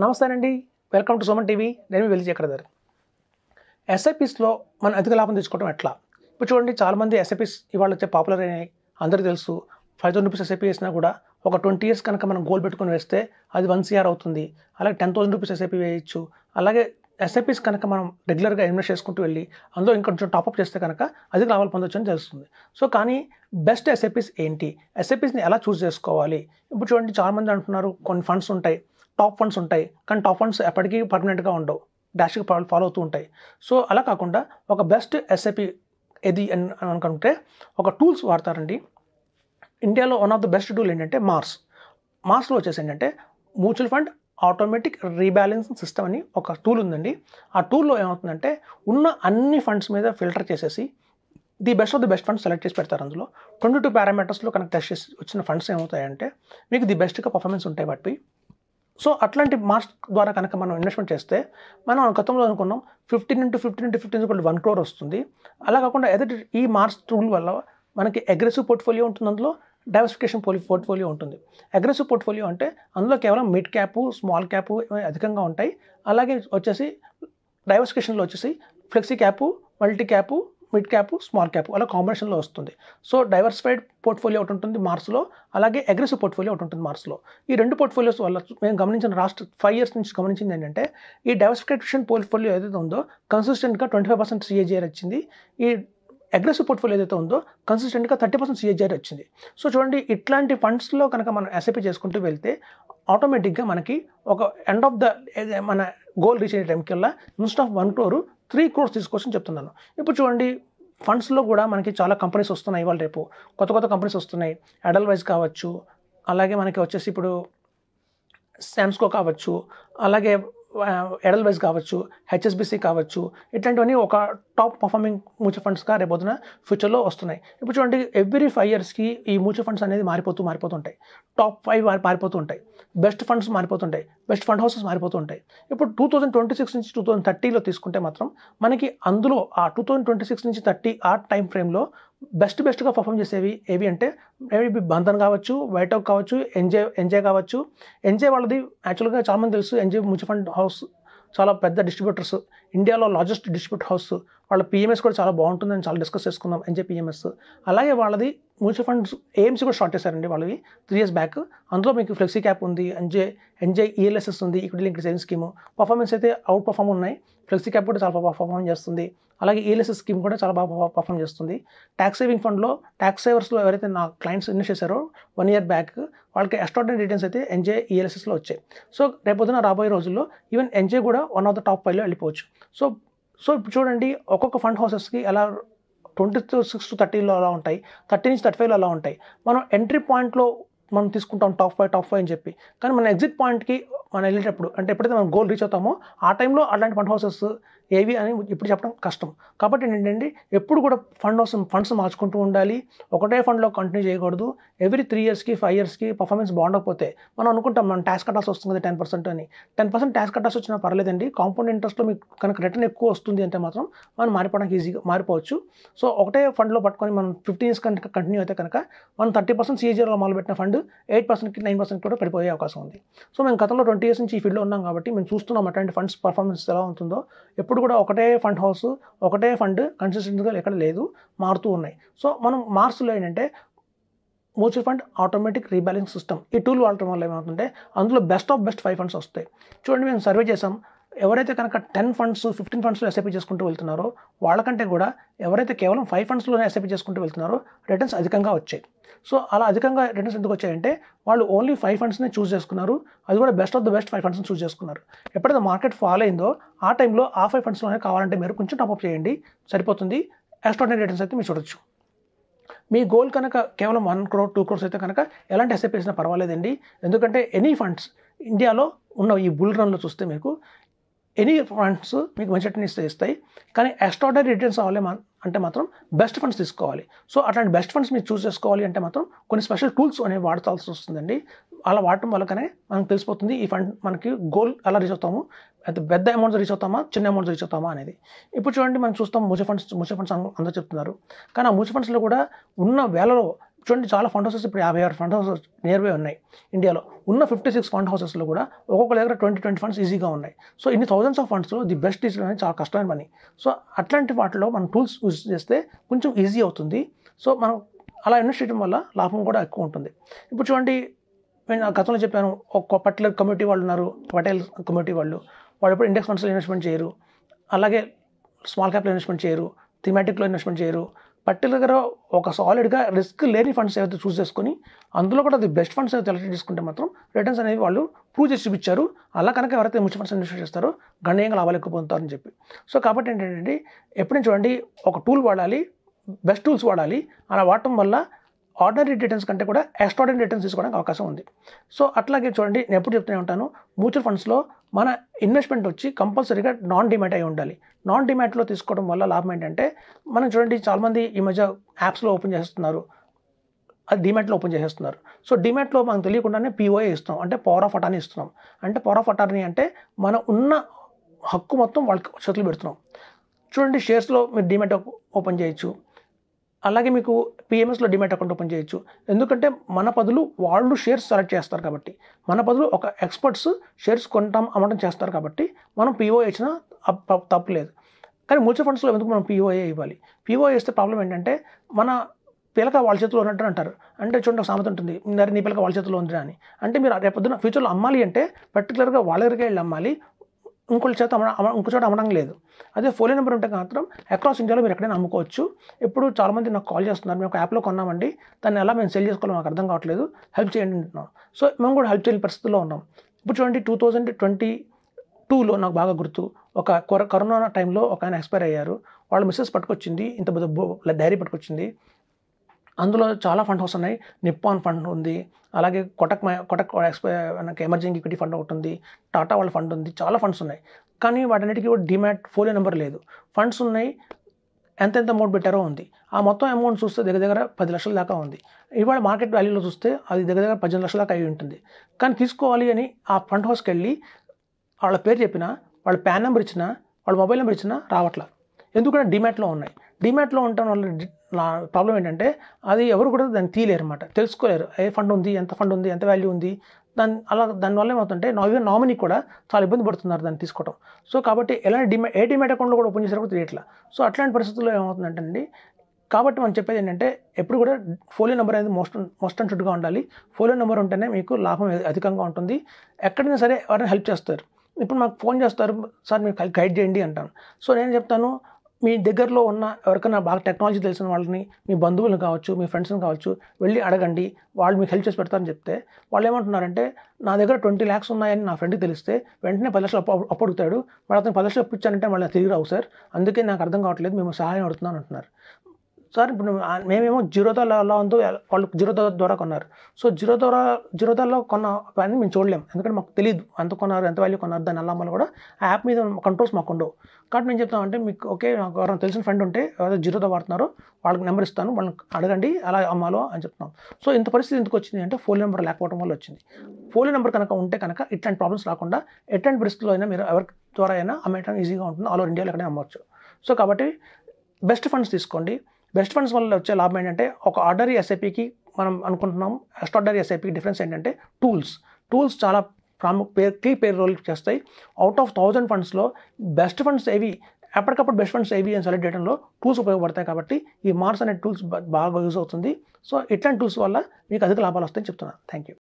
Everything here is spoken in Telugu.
నమస్తే అండి, వెల్కమ్ టు సుమన్ టీవీ. నేను వెళ్ళి చక్రధర్. ఎస్ఐపిస్లో మనం అధిక లాభం తీసుకోవడం ఎట్లా? ఇప్పుడు చూడండి, చాలామంది ఎస్ఐపిస్ ఇవాళ వచ్చే పాపులర్ అయినాయి, అందరికీ తెలుసు. 5,000 రూపీస్ ఎస్ఐపి వేసినా కూడా ఒక 20 years కనుక మనం గోల్ పెట్టుకొని వేస్తే అది 1 CR అవుతుంది. అలాగే 10,000 రూపీస్ ఎస్ఐపి వేయచ్చు. అలాగే ఎస్ఐపిస్ కనుక మనం రెగ్యులర్గా ఇన్వెస్ట్ చేసుకుంటూ వెళ్ళి అందులో ఇంకొంచెం టాప్అప్ చేస్తే కనుక అధిక లాభాలు పొందొచ్చు అని తెలుస్తుంది. సో కానీ బెస్ట్ ఎస్ఐపిస్ ఏంటి, ఎస్ఐపిస్ని ఎలా చూస్ చేసుకోవాలి? ఇప్పుడు చూడండి, చాలామంది అంటున్నారు కొన్ని ఫండ్స్ ఉంటాయి, టాప్ ఫండ్స్ ఉంటాయి, కానీ టాప్ ఫండ్స్ ఎప్పటికీ పర్మనెంట్గా ఉండవు, డాష్గా ఫాలో అవుతూ ఉంటాయి. సో అలా కాకుండా ఒక బెస్ట్ ఎస్ఐపి ఏది అని అనుకుంటే ఒక టూల్స్ వాడతారండి. ఇండియాలో one of the best tool ఏంటంటే మార్స్లో వచ్చేసి ఏంటంటే mutual fund automatic rebalancing system అని ఒక టూల్ ఉందండి. ఆ టూల్లో ఏమవుతుందంటే ఉన్న అన్ని ఫండ్స్ మీద ఫిల్టర్ చేసేసి the best of the best funds select చేసి పెడతారు. అందులో 22 పారామీటర్స్లో కనుక టెస్ట్ చేసి వచ్చిన ఫండ్స్ ఏమవుతాయంటే మీకు ది బెస్ట్గా పర్ఫార్మెన్స్ ఉంటాయి వాటివి. సో అట్లాంటి మార్స్ ద్వారా కనుక మనం ఇన్వెస్ట్మెంట్ చేస్తే మనం గతంలో అనుకున్నాం 15 into 1 crore వస్తుంది. అలా కాకుండా ఎదుటి ఈ మార్స్ టూల్ వల్ల మనకి అగ్రెసివ్ పోర్ట్ఫోలియో ఉంటుంది, అందులో డైవర్సిఫికేషన్ పోర్ట్ఫోలియో ఉంటుంది. అగ్రెసివ్ పోర్ట్ఫోలియో అంటే అందులో కేవలం మిడ్ క్యాప్, స్మాల్ క్యాప్ అధికంగా ఉంటాయి. అలాగే వచ్చేసి డైవర్సిఫికేషన్లో వచ్చేసి flexi cap, multi cap, mid cap, small cap అలా కాంబినేషన్లో వస్తుంది. సో డైవర్సిఫైడ్ పోర్ట్ఫోలియో ఒకటి ఉంటుంది మార్స్లో, అలాగే అగ్రెసివ్ పోర్ట్ఫోలియో ఒకటి ఉంటుంది మార్స్లో. ఈ రెండు పోర్ట్ఫోలియోస్ వల్ల మేము గమనించిన లాస్ట్ 5 years నుంచి గమనించింది ఏంటంటే ఈ డైవర్సిఫికేషన్ పోర్ట్ఫోలియో ఏదైతే ఉందో కన్సిస్టెంట్గా 25% CAGR వచ్చింది. ఈ అగ్రెసివ్ పోర్ట్ఫోలియో ఏదైతే ఉందో కన్సిస్టెంట్గా 30% CAGR వచ్చింది. సో చూడండి, ఇట్లాంటి ఫండ్స్లో కనుక మనం ఎస్ఐపి చేసుకుంటూ వెళ్తే ఆటోమేటిక్గా మనకి ఒక ఎండ్ ఆఫ్ ద మన గోల్ రీచ్ అయ్యే టైంకల్లా ఇన్స్టెడ్ ఆఫ్ 1 crore 3 crores తీసుకోవచ్చని చెప్తున్నాను. ఇప్పుడు చూడండి, ఫండ్స్లో కూడా మనకి చాలా కంపెనీస్ వస్తున్నాయి. ఇవాళ రేపు కొత్త కంపెనీస్ వస్తున్నాయి. ఎడల్వైజ్ కావచ్చు, అలాగే మనకి వచ్చేసి ఇప్పుడు శామ్స్కో కావచ్చు, అలాగే ఎడల్వైజ్ కావచ్చు, HSBC కావచ్చు, ఇట్లాంటివన్నీ ఒక టాప్ పర్ఫార్మింగ్ మ్యూచువల్ ఫండ్స్గా రేపొద్దున ఫ్యూచర్లో వస్తున్నాయి. ఇప్పుడు చూడండి, ఎవ్రీ 5 yearsకి ఈ మ్యూచువల్ ఫండ్స్ అనేది మారిపోతుంటాయి. టాప్ 5 మారిపోతూ ఉంటాయి, బెస్ట్ ఫండ్స్ మారిపోతుంటాయి, బెస్ట్ ఫండ్ హౌసెస్ మారిపోతూ ఉంటాయి. ఇప్పుడు 2026 నుంచి 2030లో తీసుకుంటే మాత్రం మనకి అందులో ఆ 2026 నుంచి 30 ఆ టైం ఫ్రేమ్లో బెస్ట్గా పర్ఫామ్ చేసేవి ఏవి అంటే మేబీ బంధన్ కావచ్చు, వైట్ అవుట్ కావచ్చు, ఎన్జే కావచ్చు. ఎన్జే వాళ్ళది యాక్చువల్గా చాలామంది తెలుసు, ఎన్జే మ్యూచువల్ ఫండ్ హౌస్ చాలా పెద్ద డిస్ట్రిబ్యూటర్స్, ఇండియాలో లార్జెస్ట్ డిస్ట్రిబ్యూటర్ హౌస్. వాళ్ళ పిఎంఎస్ కూడా చాలా బాగుంటుందని చాలా డిస్కస్ చేసుకుందాం, ఎన్జే పిఎంఎస్. అలాగే వాళ్ళది మ్యూచువల్ ఫండ్స్ ఏఎంసీ కూడా స్టార్ట్ చేశారండి వాళ్ళవి 3 years బ్యాక్. అందులో మీకు ఫ్లెక్సీ క్యాప్ ఉంది, ఎన్జే ఈఎల్ఎస్ఎస్ ఉంది, equity linked saving scheme. Performance అయితే అవుట్ పర్ఫామ్ ఉన్నాయి. ఫ్లెక్సీ క్యాప్ కూడా చాలా పర్ఫార్మ్ చేస్తుంది. అలాగే ఈఎల్ఎస్ఎస్ స్కీమ్ కూడా చాలా బాగా పర్ఫామ్ చేస్తుంది. ట్యాక్స్ సేవింగ్ ఫండ్లో ట్యాక్స్ సేవర్స్లో ఎవరైతే నా క్లయింట్స్ ఇన్వెస్ట్ చేశారో 1 year బ్యాక్ వాళ్ళకి ఎక్స్ట్రాడినరీ రిటర్న్స్ అయితే ఎన్జే ఈఎల్ఎస్ఎస్లో వచ్చాయి. సో రేపొద్దున రాబోయే రోజుల్లో ఈవెన్ ఎన్జే కూడా వన్ ఆఫ్ ద టాప్ 5లో వెళ్ళిపోవచ్చు. సో ఇప్పుడు చూడండి, ఒక్కొక్క ఫండ్ హౌసెస్కి ఎలా 26 to 30లో అలా ఉంటాయి, 30 నుంచి 35లో అలా ఉంటాయి. మనం ఎంట్రీ పాయింట్లో మనం తీసుకుంటాం టాప్ 5 అని చెప్పి, కానీ మన ఎగ్జిట్ పాయింట్కి మనం వెళ్ళేటప్పుడు అంటే ఎప్పుడైతే మనం గోల్ రీచ్ అవుతామో ఆ టైంలో అలాంటి ఫండ్ హౌసెస్ ఏవి అని ఇప్పుడు చెప్పడం కష్టం. కాబట్టి ఏంటంటే ఎప్పుడు కూడా ఫండ్స్ మార్చుకుంటూ ఉండాలి, ఒకటే ఫండ్లో కంటిన్యూ చేయకూడదు. ఎవ్రీ 3 yearsకి 5 yearsకి పర్ఫార్మెన్స్ బాగుండకపోతే మనం అనుకుంటాం మనం ట్యాక్స్ కట్టాల్సి వస్తుంది కదా 10% అని. 10% ట్యాక్స్ కట్టాల్సి వచ్చినా పర్లేదండి, కాంపౌండ్ ఇంట్రెస్ట్లో మీకు కనుక రిటర్న్ ఎక్కువ వస్తుంది అంటే మాత్రం మనం మారిపోవడానికి ఈజీగా మారిపోవచ్చు. సో ఒకటే ఫండ్లో పట్టుకొని మనం 15 years కనుక కంటిన్యూ అయితే కనుక మనం 30% CAGRలో మొదలుపెట్టిన ఫండ్ 8%కి 9% కూడా పడిపోయే అవకాశం ఉంది. సో మేము గతంలో 20 years నుంచి ఈ ఫీల్డ్లో ఉన్నాం కాబట్టి మేము చూస్తున్నాం అట్లాంటి ఫండ్స్ పర్ఫార్మెన్స్ ఎలా ఉంటుందో. ఎప్పుడు కూడా ఒకటే ఫండ్ హౌస్, ఒకటే ఫండ్ కన్సిస్టెంట్గా ఎక్కడ లేదు, మారుతూ ఉన్నాయి. సో మనం మార్స్లో ఏంటంటే mutual fund automatic rebalance system ఈ టూల్ వాడటం వల్ల ఏమవుతుంటే అందులో బెస్ట్ ఆఫ్ బెస్ట్ 5 funds వస్తాయి. చూడండి, మేము సర్వే చేసాం. ఎవరైతే కనుక 10 funds 15 fundsలో ఎస్ఐపి చేసుకుంటూ వెళ్తున్నారో వాళ్ళకంటే కూడా ఎవరైతే కేవలం 5 fundsలోనే ఎస్ఐపి చేసుకుంటూ వెళ్తున్నారో రిటర్న్స్ అధికంగా వచ్చాయి. సో అలా అధికంగా రిటర్న్స్ ఎందుకు వచ్చాయంటే వాళ్ళు ఓన్లీ 5 fundsనే చూస్ చేసుకున్నారు, అది కూడా బెస్ట్ ఆఫ్ ద బెస్ట్ 5 fundsని చూస్ చేసుకున్నారు. ఎప్పుడైతే మార్కెట్ ఫాల్ అయిందో ఆ టైంలో ఆ 5 fundsలోనే కావాలంటే మీరు కొంచెం టాప్అప్ చేయండి, సరిపోతుంది. ఎక్స్ట్రాడినరీ రిటర్న్స్ అయితే మీరు చూడొచ్చు. మీ గోల్ కనుక కేవలం 1 crore 2 crores అయితే కనుక ఎలాంటి ఎస్ఐపి వేసినా పర్వాలేదండి. ఎందుకంటే ఎనీ ఫండ్స్ ఇండియాలో ఉన్న ఈ బుల్ రన్లో చూస్తే మీకు ఎనీ ఫండ్స్ మీకు మంచి రిటర్న్స్ ఇస్తాయి, కానీ ఎక్స్ట్రాడినరీ రిటర్న్స్ అవ్వాలి అంటే మాత్రం బెస్ట్ ఫండ్స్ తీసుకోవాలి. సో అట్లాంటి బెస్ట్ ఫండ్స్ మీరు చూస్ చేసుకోవాలి అంటే మాత్రం కొన్ని స్పెషల్ టూల్స్ అనేవి వాడాల్సి వస్తుందండి. అలా వాడటం వల్లకనే మనకు తెలిసిపోతుంది ఈ ఫండ్ మనకి గోల్ ఎలా రీచ్ అవుతాము, అయితే పెద్ద అమౌంట్స్ రీచ్ అవుతామా, చిన్న అమౌంట్స్ రీచ్ అవుతామా అనేది. ఇప్పుడు చూడండి, మనం చూస్తాం మ్యూచువల్ ఫండ్స్ అందరూ చెప్తున్నారు, కానీ ఆ మ్యూచువల్ ఫండ్స్లో కూడా ఉన్న వేలలో చూడండి చాలా ఫండ్ హౌసెస్ ఇప్పుడు 56 ఫండ్ హౌసెస్ నియర్ బై ఉన్నాయి ఇండియాలో. ఉన్న 56 ఫండ్ హౌసెస్లో కూడా ఒక్కొక్క దగ్గర 20 ఫండ్స్ ఈజీగా ఉన్నాయి. సో ఇన్ని థౌసండ్స్ ఆఫ్ ఫండ్స్లో ది బెస్ట్ డిసిజన్ అనేది చాలా కష్టమైన పని. సో అట్లాంటి వాటిలో మనం టూల్స్ యూజ్ చేస్తే కొంచెం ఈజీ అవుతుంది. సో మనం అలా ఇన్వెస్ట్ చేయడం వల్ల లాభం కూడా ఎక్కువ ఉంటుంది. ఇప్పుడు చూడండి, నేను గతంలో చెప్పాను, ఒక పర్టికులర్ కమ్యూనిటీ వాళ్ళు ఉన్నారు, పటేల్ కమ్యూనిటీ వాళ్ళు ఎప్పుడు ఇండెక్స్ ఫండ్స్లో ఇన్వెస్ట్మెంట్ చేయరు, అలాగే స్మాల్ క్యాప్లో ఇన్వెస్ట్మెంట్ చేయరు, థీమాటిక్లో ఇన్వెస్ట్మెంట్ చేయరు. పర్టికులర్గా ఒక సాలిడ్గా రిస్క్ లేని ఫండ్స్ ఏవైతే చూస్ చేసుకొని అందులో కూడా అది బెస్ట్ ఫండ్స్ ఏవైతే సెలెక్ట్ చేసుకుంటే మాత్రం రిటర్న్స్ అనేవి వాళ్ళు ప్రూవ్ చేసి చూపించారు. అలా కనుక ఎవరైతే మ్యూచువల్ ఫండ్స్ ఇన్వెస్ట్ చేస్తారో గణనీయంగా లాభాలు ఎక్కువ పొందుతారని చెప్పి. సో కాబట్టి ఏంటంటే ఎప్పుడైనా చూడండి, ఒక టూల్ వాడాలి, బెస్ట్ టూల్స్ వాడాలి. అలా వాడటం వల్ల ఆర్డినరీ రిటర్న్స్ కంటే కూడా ఎక్స్ట్రాడినరీ రిటర్న్స్ తీసుకోవడానికి అవకాశం ఉంది. సో అట్లాగే చూడండి, నేను ఎప్పుడు చెప్తూనే ఉంటాను, మ్యూచువల్ ఫండ్స్లో మన ఇన్వెస్ట్మెంట్ వచ్చి కంపల్సరీగా నాన్ డిమాట్ అయి ఉండాలి. నాన్ డిమాట్లో తీసుకోవడం వల్ల లాభం ఏంటంటే, మనం చూడండి చాలామంది ఈ మధ్య యాప్స్లో ఓపెన్ చేస్తున్నారు, అది డిమాట్లో ఓపెన్ చేసేస్తున్నారు. సో డిమాట్లో మనకు తెలియకుండానే పిఓఏ ఇస్తాం, అంటే పవర్ ఆఫ్ అటార్నీ ఇస్తున్నాం. అంటే పవర్ ఆఫ్ అటార్నీ అంటే మనం ఉన్న హక్కు మొత్తం వాళ్ళకి చేతులు పెడుతున్నాం. చూడండి, షేర్స్లో మీరు డిమాట్ ఓపెన్ చేయొచ్చు, అలాగే మీకు పిఎంఎస్లో డిమాట్ అకౌంట్ ఓపెన్ చేయొచ్చు. ఎందుకంటే మన బదులు వాళ్ళు షేర్స్ సెలెక్ట్ చేస్తారు కాబట్టి, మన బదులు ఒక ఎక్స్పర్ట్స్ షేర్స్ కొనటం అమ్మటం చేస్తారు కాబట్టి మనం పిఓఏ ఇచ్చినా తప్పు లేదు. కానీ మ్యూచువల్ ఫండ్స్లో ఎందుకు మనం పిఓఏ ఇవ్వాలి? పిఓఏ ఇస్తే ప్రాబ్లం ఏంటంటే, మన పిలక వాళ్ళ చేతిలో ఉన్నట్టు అంటారు. అంటే చూడండి, ఒక సామెత ఉంటుంది, నీ పిలక వాళ్ళ చేతిలో ఉంది అని. అంటే మీరు రేపొద్దున ఫ్యూచర్లో అమ్మాలి అంటే పర్టికులర్గా వాళ్ళ దగ్గరికి వెళ్ళి అమ్మాలి, ఇంకొక చేత ఇంకో చోట అమ్మడం లేదు. అదే ఫోన్ నెంబర్ ఉంటే మాత్రం అక్రాస్ ఇండియాలో మీరు ఎక్కడైనా అమ్ముకోవచ్చు. ఇప్పుడు చాలామంది నాకు కాల్ చేస్తున్నారు, మేము ఒక యాప్లో కొన్నామండి, దాన్ని ఎలా మేము సెల్ చేసుకోవాలో మాకు అర్థం కావట్లేదు, హెల్ప్ చేయండి అంటున్నాం. సో మేము కూడా హెల్ప్ చేయని పరిస్థితుల్లో ఉన్నాం. ఇప్పుడు చూడండి, 2022లో నాకు బాగా గుర్తు, ఒక కరోనా టైంలో ఒక ఆయన ఎక్స్పైర్ అయ్యారు. వాళ్ళ మిస్సెస్ పట్టుకొచ్చింది, ఇంత పెద్ద డైరీ పట్టుకొచ్చింది. అందులో చాలా ఫండ్ హౌస్ ఉన్నాయి. నిప్పాన్ ఫండ్ ఉంది, అలాగే కొటక్ మనకి ఎమర్జింగ్ ఈక్విటీ ఫండ్ ఒకటి ఉంది, టాటా వాళ్ళ ఫండ్ ఉంది, చాలా ఫండ్స్ ఉన్నాయి. కానీ వాటన్నిటికీ కూడా డిమాట్ ఫోలియో నెంబర్ లేదు. ఫండ్స్ ఉన్నాయి, ఎంత అమౌంట్ పెట్టారో ఉంది. ఆ మొత్తం అమౌంట్ చూస్తే దగ్గర 10 లక్షల దాకా ఉంది. ఇవాళ మార్కెట్ వాల్యూలో చూస్తే అది దగ్గర 18 లక్షల దాకా అయి ఉంటుంది. కానీ తీసుకోవాలి అని ఆ ఫండ్ హౌస్కి వెళ్ళి వాళ్ళ పేరు చెప్పినా, వాళ్ళ పాన్ నెంబర్ ఇచ్చినా, వాళ్ళ మొబైల్ నెంబర్ ఇచ్చినా రావట్లా. ఎందుకంటే డిమాట్లో ఉన్నాయి. డిమాట్లో ఉండటం వల్ల నా ప్రాబ్లం ఏంటంటే, అది ఎవరు కూడా దాన్ని తీయలేరు అనమాట, తెలుసుకోలేరు. ఏ ఫండ్ ఉంది, ఎంత ఫండ్ ఉంది, ఎంత వాల్యూ ఉంది, దానివల్ల ఏమవుతుంటే నామినీ కూడా చాలా ఇబ్బంది పడుతున్నారు దాన్ని తీసుకోవడం. సో కాబట్టి ఎలాంటి డిమాట్ అకౌంట్లో కూడా ఓపెన్ చేసినప్పుడు తెలియట్లా. సో అట్లాంటి పరిస్థితుల్లో ఏమవుతుందంటే అండి, కాబట్టి మనం చెప్పేది ఏంటంటే, ఎప్పుడు కూడా ఫోలియో నెంబర్ అనేది మోస్ట్ అండ్ షుడ్గా ఉండాలి. ఫోలియో నెంబర్ ఉంటేనే మీకు లాభం అధికంగా ఉంటుంది. ఎక్కడైనా సరే ఎవరైనా హెల్ప్ చేస్తారు. ఇప్పుడు మాకు ఫోన్ చేస్తారు, సార్ మీరు గైడ్ చేయండి అంటాను. సో నేను చెప్తాను, మీ దగ్గరలో ఉన్న ఎవరికైనా బాగా టెక్నాలజీ తెలిసిన వాళ్ళని, మీ బంధువులను కావచ్చు, మీ ఫ్రెండ్స్ని కావచ్చు, వెళ్ళి అడగండి, వాళ్ళు మీకు హెల్ప్ చేసి పెడతారని చెప్తే, వాళ్ళు ఏమంటున్నారంటే, నా దగ్గర 20 lakhs ఉన్నాయని నా ఫ్రెండ్కి తెలిస్తే వెంటనే 10 లక్షలు అప్పు అడుగుతాడు, మరి అతను 10 లక్షలు అప్పు ఇచ్చానంటే మళ్ళీ తిరిగి రావు సార్, అందుకే నాకు అర్థం కావట్లేదు, మేము సహాయం అడుగుతున్నాను అంటున్నారు. సార్ ఇప్పుడు మేమేమో జీరోదాలో ఎలా ఉందో వాళ్ళు జీరోదా ద్వారా కొన్నారు. సో జీరోదాలో కొన్న పని మేము చూడలేము, ఎందుకంటే మాకు తెలియదు ఎంత కొన్నారు, ఎంత వాల్యూ కొన్నారు, దాన్ని ఎలా అమ్మాలి కూడా ఆ యాప్ మీద కంట్రోల్స్ మాకు ఉండవు. కాబట్టి నేను చెప్తామంటే, మీకు ఓకే, నాకు ఎవరైనా తెలిసిన ఫ్రెండ్ ఉంటే ఎవరైతే జీరోదా వాడుతున్నారో వాళ్ళకి నెంబర్ ఇస్తాను, వాళ్ళని అడగండి ఎలా అమ్మాలో అని చెప్తున్నాం. సో ఇంత పరిస్థితి ఎందుకు వచ్చింది అంటే, ఫోన్ నెంబర్ లేకపోవడం వల్ల వచ్చింది. ఫోన్ నెంబర్ కనుక ఉంటే కనుక ఇట్లాంటి ప్రాబ్లమ్స్ రాకుండా ఎట్లాంటి పరిస్థితుల్లో అయినా మీరు ఎవరి ద్వారా అయినా అమ్మేయడం ఈజీగా ఉంటుంది. ఆల్ ఓవర్ ఇండియాలో ఎక్కడైనా అమ్మవచ్చు. సో కాబట్టి బెస్ట్ ఫండ్స్ తీసుకోండి. బెస్ట్ ఫండ్స్ వల్ల వచ్చే లాభం ఏంటంటే, ఒక ఆర్డినరీ ఎస్ఐపికి మనం అనుకుంటున్నాం, ఎక్స్ట్రార్డినరీ ఎస్ఐపికి డిఫరెన్స్ ఏంటంటే టూల్స్ చాలా కీ పేరు రోల్ చేస్తాయి. అవుట్ ఆఫ్ 1000 ఫండ్స్లో బెస్ట్ ఫండ్స్ ఏవి, ఎప్పటికప్పుడు బెస్ట్ ఫండ్స్ ఏవి అని సెలెక్ట్ చేయడంలో టూల్స్ ఉపయోగపడతాయి. కాబట్టి ఈ మార్స్ అనే టూల్స్ బాగా యూజ్ అవుతుంది. సో ఇట్లాంటి టూల్స్ వల్ల మీకు అధిక లాభాలు వస్తాయని చెప్తున్నాను. Thank you.